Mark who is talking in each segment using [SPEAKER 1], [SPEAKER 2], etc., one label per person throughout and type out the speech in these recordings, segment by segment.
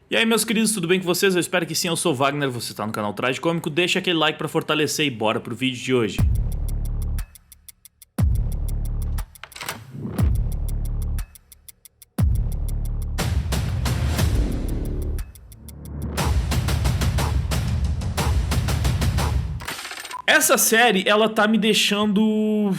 [SPEAKER 1] E aí, meus queridos, tudo bem com vocês? Eu espero que sim, eu sou o Wagner, você tá no canal Traje Cômico, deixa aquele like pra fortalecer e bora pro vídeo de hoje. Essa série, ela tá me deixando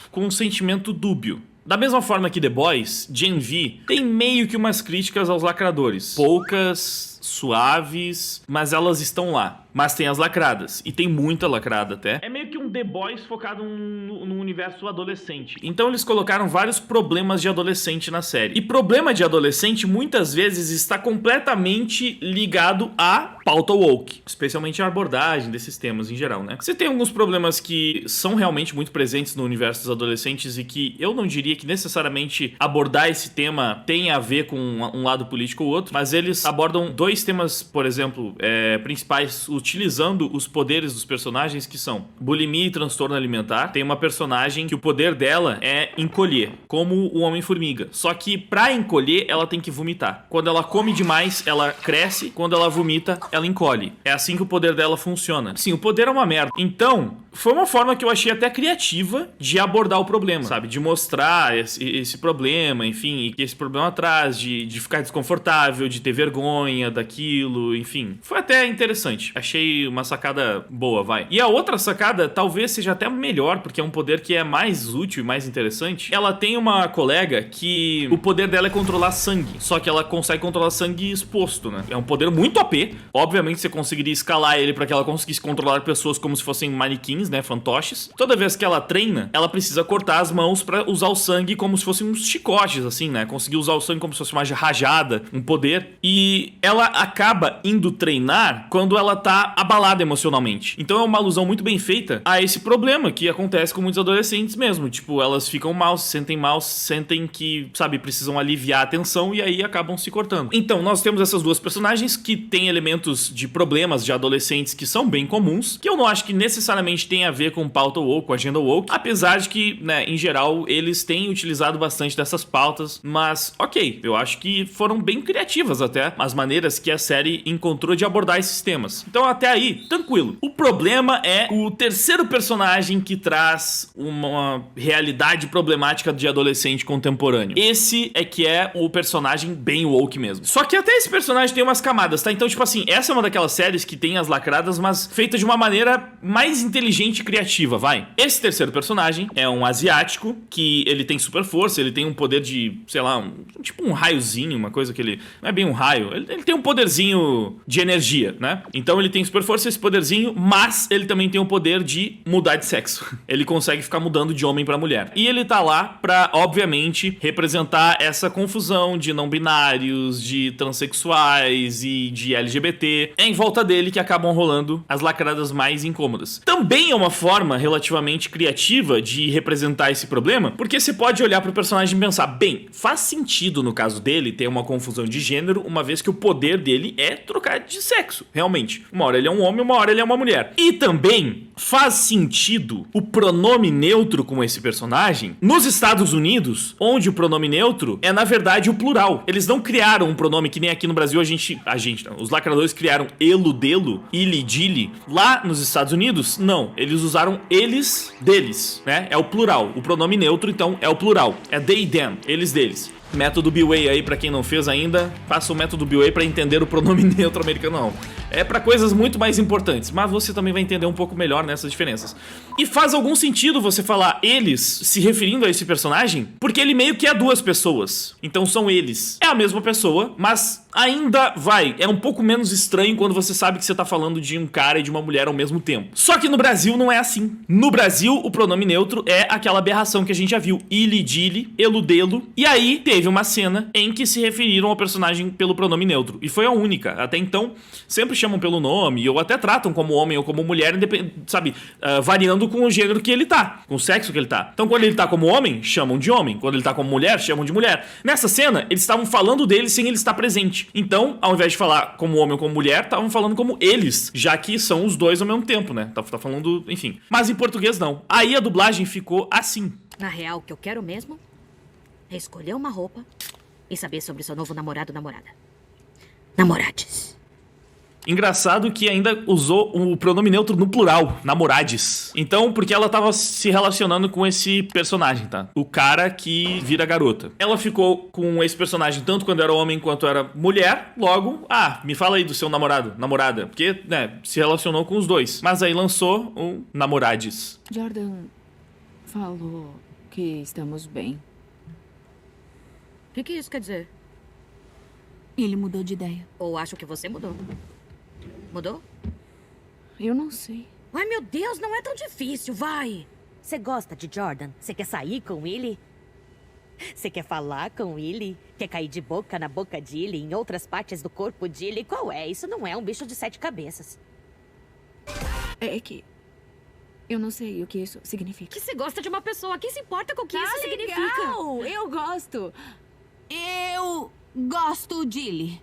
[SPEAKER 1] com um sentimento dúbio. Da mesma forma que The Boys, Gen V tem meio que umas críticas aos lacradores. Poucas, suaves, mas elas estão lá. Mas tem as lacradas, e tem muita lacrada até. É meio que um The Boys focado no universo adolescente. Então eles colocaram vários problemas de adolescente na série. E problema de adolescente muitas vezes está completamente ligado à pauta woke, especialmente a abordagem desses temas em geral, né? Você tem alguns problemas que são realmente muito presentes no universo dos adolescentes e que eu não diria que necessariamente abordar esse tema tem a ver com um lado político ou outro, mas eles abordam dois temas, por exemplo, principais, utilizando os poderes dos personagens, que são bulimia e transtorno alimentar. Tem uma personagem que o poder dela é encolher, como o Homem-Formiga. Só que pra encolher, ela tem que vomitar. Quando ela come demais, ela cresce. Quando ela vomita, ela encolhe. É assim que o poder dela funciona. Sim, o poder é uma merda. Então, foi uma forma que eu achei até criativa de abordar o problema, sabe? De mostrar esse problema, enfim, e que esse problema traz, de ficar desconfortável, de ter vergonha daquilo, enfim. Foi até interessante. Achei uma sacada boa, vai. E a outra sacada talvez seja até melhor, porque é um poder que é mais útil e mais interessante. Ela tem uma colega que o poder dela é controlar sangue, só que ela consegue controlar sangue exposto, né? É um poder muito OP. Obviamente você conseguiria escalar ele para que ela conseguisse controlar pessoas como se fossem manequins, né? Fantoches. Toda vez que ela treina, ela precisa cortar as mãos para usar o sangue como se fossem uns chicotes, assim, né? Conseguir usar o sangue como se fosse uma rajada, um poder. E ela acaba indo treinar quando ela tá abalada emocionalmente. Então é uma alusão muito bem feita a esse problema que acontece com muitos adolescentes mesmo. Tipo, elas ficam mal, sentem que, sabe, precisam aliviar a tensão e aí acabam se cortando. Então, nós temos essas duas personagens que têm elementos de problemas de adolescentes que são bem comuns, que eu não acho que necessariamente tem a ver com pauta woke, com agenda woke, apesar de que, né, em geral, eles têm utilizado bastante dessas pautas, mas ok, eu acho que foram bem criativas até as maneiras que a série encontrou de abordar esses temas. Então até aí, tranquilo. O problema é o terceiro personagem que traz uma realidade problemática de adolescente contemporâneo. Esse é que é o personagem bem woke mesmo. Só que até esse personagem tem umas camadas, tá? Então, tipo assim, essa é uma daquelas séries que tem as lacradas, mas feita de uma maneira mais inteligente e criativa, vai. Esse terceiro personagem é um asiático que ele tem super força, ele tem um poder de, sei lá, tipo um raiozinho, uma coisa que ele... Não é bem um raio, ele tem um poderzinho de energia, né? Então ele tem super força, esse poderzinho, mas ele também tem o poder de mudar de sexo. Ele consegue ficar mudando de homem pra mulher. E ele tá lá pra, obviamente, representar essa confusão de não binários, de transexuais e de LGBT. É em volta dele que acabam rolando as lacradas mais incômodas. Também é uma forma relativamente criativa de representar esse problema, porque você pode olhar pro personagem e pensar, bem, faz sentido no caso dele ter uma confusão de gênero, uma vez que o poder dele é trocar de sexo, realmente. Uma hora ele é um homem, uma hora ele é uma mulher. E também faz sentido o pronome neutro com esse personagem nos Estados Unidos, onde o pronome neutro é, na verdade, o plural. Eles não criaram um pronome que nem aqui no Brasil os lacradores criaram elo, delo, ili, dili. Lá nos Estados Unidos, não. Eles usaram eles, deles, né? É o plural. O pronome neutro, então, é o plural. É they, them, eles, deles. Método B-Way aí, pra quem não fez ainda, faça o método B-Way pra entender o pronome neutro americano, não. É pra coisas muito mais importantes, mas você também vai entender um pouco melhor nessas diferenças. E faz algum sentido você falar eles se referindo a esse personagem, porque ele meio que é duas pessoas. Então são eles. É a mesma pessoa, mas ainda é um pouco menos estranho quando você sabe que você tá falando de um cara e de uma mulher ao mesmo tempo. Só que no Brasil não é assim. No Brasil, o pronome neutro é aquela aberração que a gente já viu. Ili, dili, elu, delo. E aí teve uma cena em que se referiram ao personagem pelo pronome neutro. E foi a única. Até então, sempre chamam pelo nome, ou até tratam como homem ou como mulher, sabe? Variando com o gênero que ele tá, com o sexo que ele tá. Então, quando ele tá como homem, chamam de homem. Quando ele tá como mulher, chamam de mulher. Nessa cena, eles estavam falando dele sem ele estar presente. Então, ao invés de falar como homem ou como mulher, estavam falando como eles, já que são os dois ao mesmo tempo, né? Tá falando, enfim. Mas em português, não. Aí a dublagem ficou assim.
[SPEAKER 2] Na real, o que eu quero mesmo é escolher uma roupa e saber sobre seu novo namorado ou namorada. Namorades.
[SPEAKER 1] Engraçado que ainda usou o pronome neutro no plural, namorades. Então, porque ela tava se relacionando com esse personagem, tá? O cara que vira garota. Ela ficou com esse personagem tanto quando era homem quanto era mulher. Logo, me fala aí do seu namorado, namorada. Porque, né, se relacionou com os dois. Mas aí lançou o namorades.
[SPEAKER 3] Jordan falou que estamos bem.
[SPEAKER 2] O que isso quer dizer?
[SPEAKER 3] Ele mudou de ideia.
[SPEAKER 2] Ou acho que você mudou. Mudou?
[SPEAKER 3] Eu não sei.
[SPEAKER 2] Ai, meu Deus, não é tão difícil, vai!
[SPEAKER 4] Você gosta de Jordan? Você quer sair com ele? Você quer falar com ele? Quer cair de boca na boca dele, em outras partes do corpo dele? Qual é? Isso não é um bicho de 7 cabeças.
[SPEAKER 3] É que eu não sei o que isso significa.
[SPEAKER 2] Que você gosta de uma pessoa, quem se importa com o que isso significa?
[SPEAKER 3] Legal. Eu gosto. Eu gosto dele.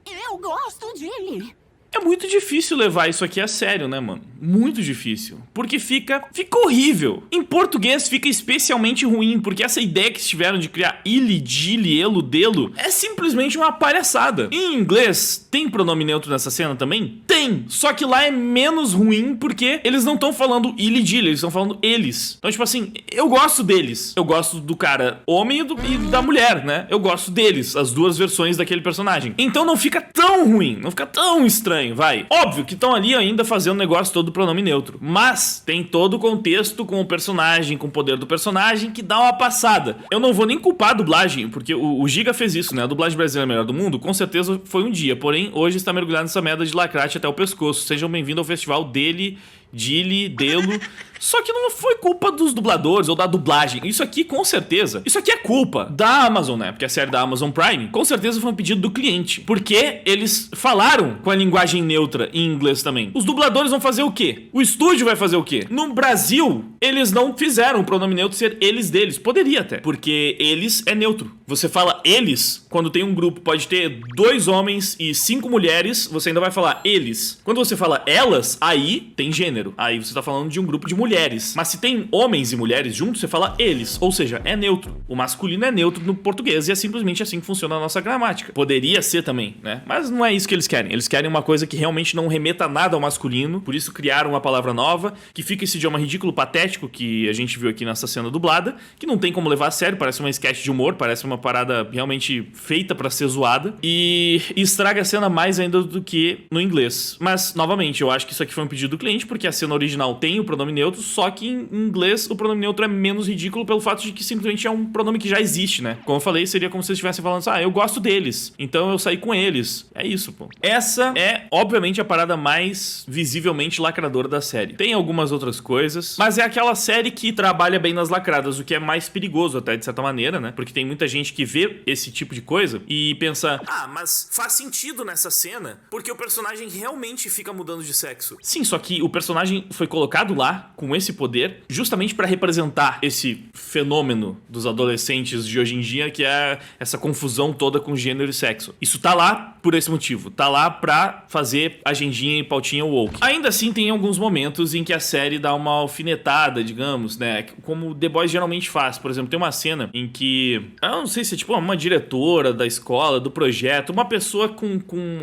[SPEAKER 3] Eu gosto dele.
[SPEAKER 1] É muito difícil levar isso aqui a sério, né, mano? Muito difícil. Porque fica horrível. Em português fica especialmente ruim, porque essa ideia que tiveram de criar ili, dili, elo, delo é simplesmente uma palhaçada. Em inglês, tem pronome neutro nessa cena também? Tem! Só que lá é menos ruim porque eles não estão falando ili, dili, eles estão falando eles. Então, tipo assim, eu gosto deles. Eu gosto do cara homem e da mulher, né? Eu gosto deles, as duas versões daquele personagem. Então não fica tão ruim, não fica tão estranho. Vai. Óbvio que estão ali ainda fazendo o negócio todo do pronome neutro. Mas tem todo o contexto com o personagem, com o poder do personagem, que dá uma passada. Eu não vou nem culpar a dublagem, porque o Giga fez isso, né? A dublagem brasileira é a melhor do mundo, com certeza foi um dia. Porém, hoje está mergulhado nessa merda de lacrate até o pescoço. Sejam bem-vindos ao festival dele, Dili, Delo. Só que não foi culpa dos dubladores ou da dublagem. Isso aqui, com certeza, isso aqui é culpa da Amazon, né? Porque a série da Amazon Prime, com certeza foi um pedido do cliente. Porque eles falaram com a linguagem neutra em inglês também. Os dubladores vão fazer o quê? O estúdio vai fazer o quê? No Brasil, eles não fizeram o pronome neutro ser eles deles. Poderia até. Porque eles é neutro. Você fala eles, quando tem um grupo, pode ter 2 homens e 5 mulheres, você ainda vai falar eles. Quando você fala elas, aí tem gênero. Aí você tá falando de um grupo de mulheres. Mas se tem homens e mulheres juntos, você fala eles. Ou seja, é neutro. O masculino é neutro no português e é simplesmente assim que funciona a nossa gramática. Poderia ser também, né? Mas não é isso que eles querem. Eles querem uma coisa que realmente não remeta nada ao masculino. Por isso criaram uma palavra nova, que fica esse idioma ridículo, patético, que a gente viu aqui nessa cena dublada, que não tem como levar a sério, parece uma sketch de humor, parece uma parada realmente feita pra ser zoada. E estraga a cena mais ainda do que no inglês. Mas, novamente, eu acho que isso aqui foi um pedido do cliente, porque a cena original tem o pronome neutro, só que em inglês o pronome neutro é menos ridículo pelo fato de que simplesmente é um pronome que já existe, né? Como eu falei, seria como se eles estivessem falando assim, eu gosto deles, então eu saí com eles. É isso, pô. Essa é, obviamente, a parada mais visivelmente lacradora da série. Tem algumas outras coisas, mas é aquela série que trabalha bem nas lacradas, o que é mais perigoso até, de certa maneira, né? Porque tem muita gente que vê esse tipo de coisa e pensa, mas faz sentido nessa cena, porque o personagem realmente fica mudando de sexo. Sim, só que o personagem foi colocado lá com esse poder justamente pra representar esse fenômeno dos adolescentes de hoje em dia, que é essa confusão toda com gênero e sexo. Isso tá lá por esse motivo, tá lá pra fazer agendinha e pautinha woke. Ainda assim, tem alguns momentos em que a série dá uma alfinetada, digamos, né? Como The Boys geralmente faz. Por exemplo, tem uma cena em que, eu não sei se é tipo uma diretora da escola, do projeto, uma pessoa com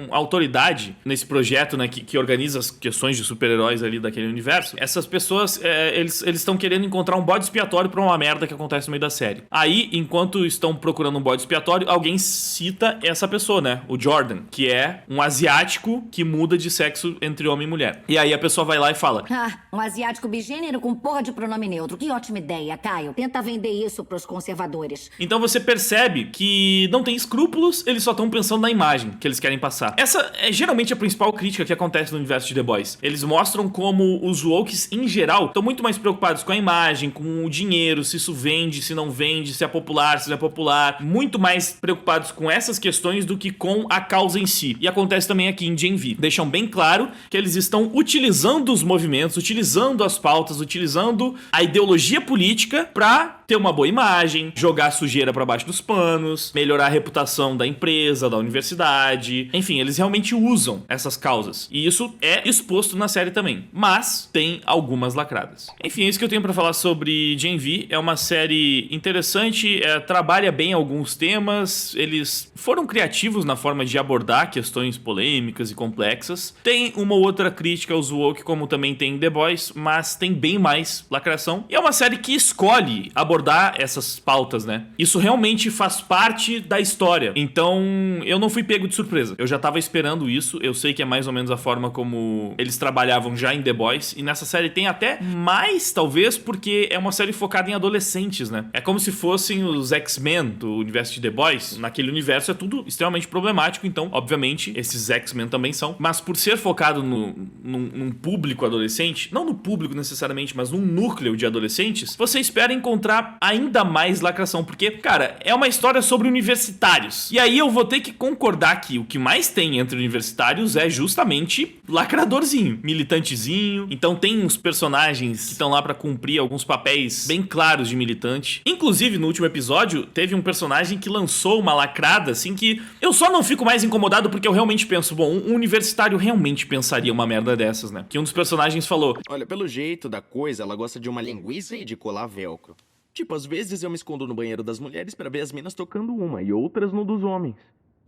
[SPEAKER 1] autoridade nesse projeto, né? Que organiza as questões de super-heróis ali daquele universo. Essas pessoas, eles estão querendo encontrar um bode expiatório pra uma merda que acontece no meio da série. Aí, enquanto estão procurando um bode expiatório, alguém cita essa pessoa, né? O Jordan, que é um asiático que muda de sexo entre homem e mulher. E aí a pessoa vai lá e fala,
[SPEAKER 5] Um asiático bigênero com porra de pronome neutro. Que ótima ideia, Caio. Tenta vender isso pros conservadores.
[SPEAKER 1] Então você percebe que não tem escrúpulos, eles só estão pensando na imagem que eles querem passar. Essa é geralmente a principal crítica que acontece no universo de The Boys. Eles mostram como os wokes, em geral, estão muito mais preocupados com a imagem, com o dinheiro, se isso vende, se não vende, se é popular, se não é popular. Muito mais preocupados com essas questões do que com a causa em si. E acontece também aqui em Gen V. Deixam bem claro que eles estão utilizando os movimentos, utilizando as pautas, utilizando a ideologia política pra ter uma boa imagem, jogar sujeira pra baixo dos panos, melhorar a reputação da empresa, da universidade. Enfim, eles realmente usam essas causas. E isso é exposto na série também. Mas tem algumas lacradas. Enfim, é isso que eu tenho pra falar sobre Gen V. É uma série interessante, trabalha bem alguns temas, eles foram criativos na forma de abordar questões polêmicas e complexas. Tem uma ou outra crítica aos woke, como também tem The Boys, mas tem bem mais lacração. E é uma série que escolhe abordar essas pautas, né? Isso realmente faz parte da história. Então, eu não fui pego de surpresa. Eu já tava esperando isso, eu sei que é mais ou menos a forma como eles trabalhavam já em The Boys, e nessa série tem até mais, talvez, porque é uma série focada em adolescentes, né? É como se fossem os X-Men do universo de The Boys. Naquele universo é tudo extremamente problemático, então, obviamente, esses X-Men também são. Mas por ser focado num público adolescente, não no público necessariamente, mas num núcleo de adolescentes, você espera encontrar ainda mais lacração, porque, cara, é uma história sobre universitários. E aí eu vou ter que concordar que o que mais tem entre universitários é justamente lacradorzinho, militantezinho. Então tem uns personagens que estão lá pra cumprir alguns papéis bem claros de militante. Inclusive, no último episódio, teve um personagem que lançou uma lacrada, assim, que eu só não fico mais incomodado porque eu realmente penso, bom, um universitário realmente pensaria uma merda dessas, né? Que um dos personagens falou:
[SPEAKER 6] olha, pelo jeito da coisa, ela gosta de uma linguiça e de colar velcro. Tipo, às vezes eu me escondo no banheiro das mulheres pra ver as minas tocando uma e outras no dos homens.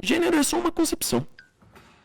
[SPEAKER 6] Gênero é só uma concepção.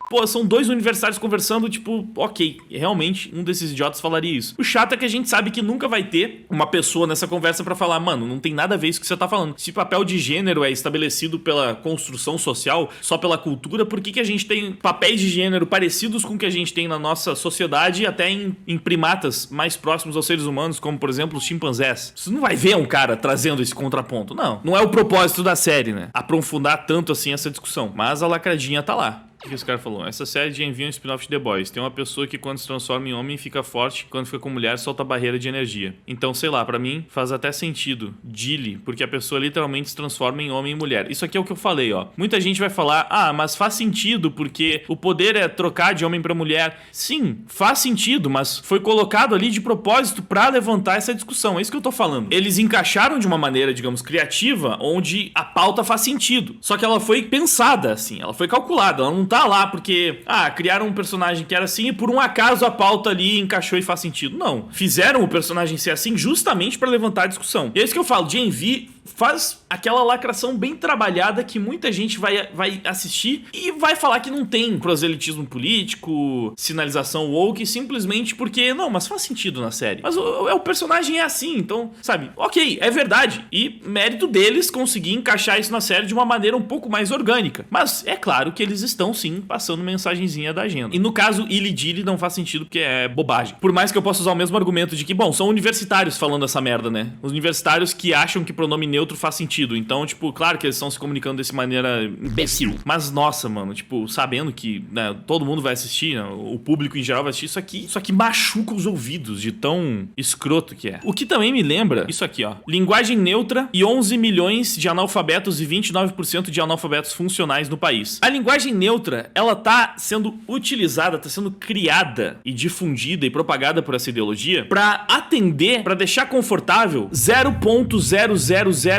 [SPEAKER 1] Pô, são dois universitários conversando, tipo, ok, realmente um desses idiotas falaria isso. O chato é que a gente sabe que nunca vai ter uma pessoa nessa conversa pra falar, mano, não tem nada a ver isso que você tá falando. Se papel de gênero é estabelecido pela construção social, só pela cultura, por que a gente tem papéis de gênero parecidos com o que a gente tem na nossa sociedade, até em primatas mais próximos aos seres humanos, como, por exemplo, os chimpanzés? Você não vai ver um cara trazendo esse contraponto, não. Não é o propósito da série, né? Aprofundar tanto assim essa discussão. Mas a lacradinha tá lá. O que esse cara falou? Essa série de envia um spin-off de The Boys. Tem uma pessoa que quando se transforma em homem fica forte, quando fica com mulher solta a barreira de energia. Então, sei lá, pra mim faz até sentido. Dilly, porque a pessoa literalmente se transforma em homem e mulher. Isso aqui é o que eu falei, ó. Muita gente vai falar, ah, mas faz sentido porque o poder é trocar de homem pra mulher. Sim, faz sentido, mas foi colocado ali de propósito pra levantar essa discussão. É isso que eu tô falando. Eles encaixaram de uma maneira, digamos, criativa, onde a pauta faz sentido. Só que ela foi pensada, assim, ela foi calculada, ela não tá lá porque, criaram um personagem que era assim e por um acaso a pauta ali encaixou e faz sentido. Não. Fizeram o personagem ser assim justamente pra levantar a discussão. E é isso que eu falo, Gen V faz aquela lacração bem trabalhada que muita gente vai assistir e vai falar que não tem proselitismo político, sinalização woke, simplesmente porque, não, mas faz sentido na série. Mas o personagem é assim, então, sabe, ok, é verdade. E mérito deles conseguir encaixar isso na série de uma maneira um pouco mais orgânica. Mas é claro que eles estão, sim, passando mensagenzinha da agenda. E no caso, Illy Dilly não faz sentido porque é bobagem. Por mais que eu possa usar o mesmo argumento de que, bom, são universitários falando essa merda, né? Os universitários que acham que pronome neutro faz sentido. Então, tipo, claro que eles estão se comunicando dessa maneira imbecil. Mas, nossa, mano, tipo, sabendo que, né, todo mundo vai assistir, né, o público em geral vai assistir, isso aqui machuca os ouvidos de tão escroto que é. O que também me lembra, isso aqui, ó. Linguagem neutra e 11 milhões de analfabetos e 29% de analfabetos funcionais no país. A linguagem neutra, ela tá sendo utilizada, tá sendo criada e difundida e propagada por essa ideologia pra atender, pra deixar confortável 0,00001%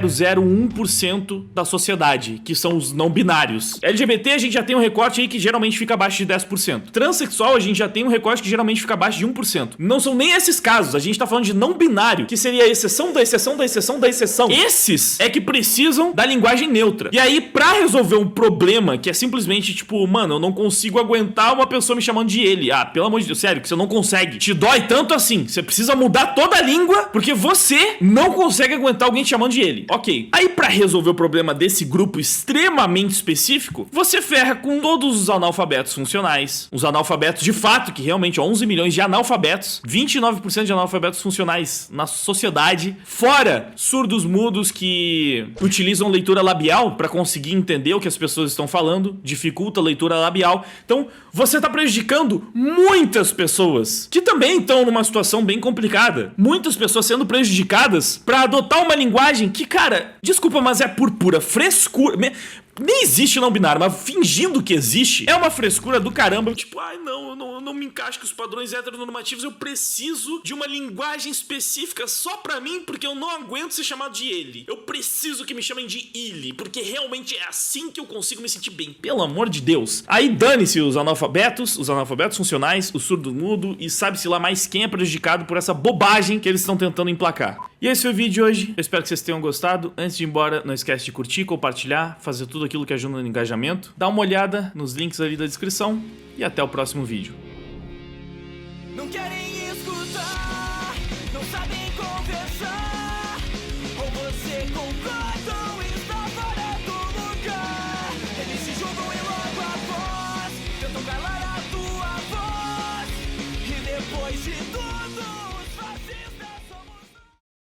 [SPEAKER 1] da sociedade, que são os não binários. LGBT a gente já tem um recorte aí que geralmente fica abaixo de 10%. Transsexual a gente já tem um recorte que geralmente fica abaixo de 1%. Não são nem esses casos, a gente tá falando de não binário, que seria a exceção da exceção da exceção da exceção. Esses é que precisam da linguagem neutra. E aí, pra resolver um problema que é simplesmente tipo, mano, eu não consigo aguentar uma pessoa me chamando de ele. Ah, pelo amor de Deus, sério, que você não consegue. Te dói tanto assim. Você precisa mudar toda a língua porque você não consegue aguentar alguém te chamando de ele. Ok. Aí, pra resolver o problema desse grupo extremamente específico, você ferra com todos os analfabetos funcionais. Os analfabetos de fato, que realmente 11 milhões de analfabetos, 29% de analfabetos funcionais na sociedade, fora surdos mudos que utilizam leitura labial pra conseguir entender o que as pessoas estão falando, dificulta a leitura labial. Então, você tá prejudicando muitas pessoas que também estão numa situação bem complicada. Muitas pessoas sendo prejudicadas pra adotar uma linguagem que, cara, desculpa, mas é por pura frescura. nem existe não binário, mas fingindo que existe, é uma frescura do caramba. Tipo, ai não, eu não me encaixo com os padrões heteronormativos, eu preciso de uma linguagem específica só pra mim, porque eu não aguento ser chamado de ele. Eu preciso que me chamem de ele, porque realmente é assim que eu consigo me sentir bem. Pelo amor de Deus. Aí dane-se os analfabetos funcionais, o surdo-mudo e sabe-se lá mais quem é prejudicado por essa bobagem que eles estão tentando emplacar. E esse foi o vídeo de hoje. Eu espero que vocês tenham gostado. Antes de ir embora, não esquece de curtir, compartilhar, fazer tudo aquilo que ajuda no engajamento. Dá uma olhada nos links ali da descrição e até o próximo vídeo.
[SPEAKER 7] Não querem